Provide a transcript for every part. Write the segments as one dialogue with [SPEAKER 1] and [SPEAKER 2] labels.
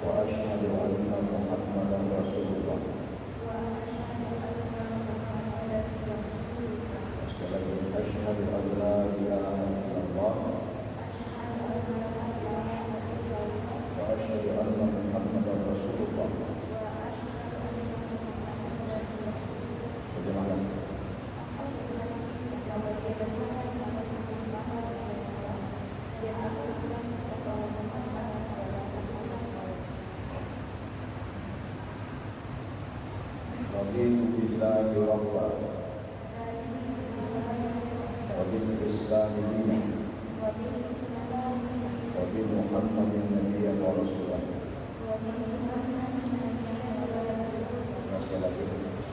[SPEAKER 1] وأشهد أن محمدا رسول الله. أشهد أن لا إله إلا الله وأشهد أن محمدا رسول الله. Bagaimana? Raditu billahi rabban wa bil islami dinan wa bi Muhammadin nabiyyan wa rasulan. Sekali lagi.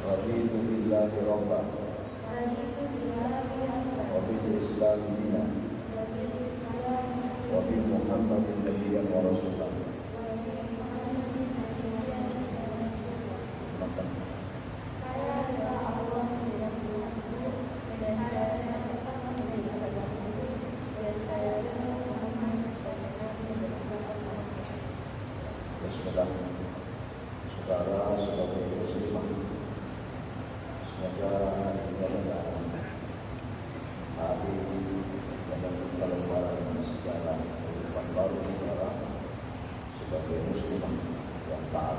[SPEAKER 1] Raditu billahi rabban wa bil islami dinan wa bi Muhammadin nabiyyan wa rasulan. Saudara sebagai muslimah, semoga ibadah hari dan lembaran sejarah kehidupan baru saudara sebagai muslimah yang taat.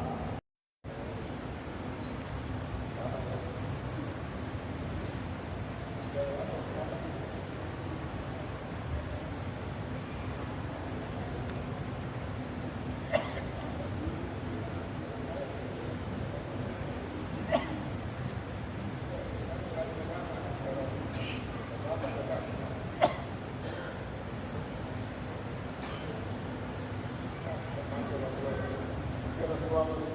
[SPEAKER 1] Suatu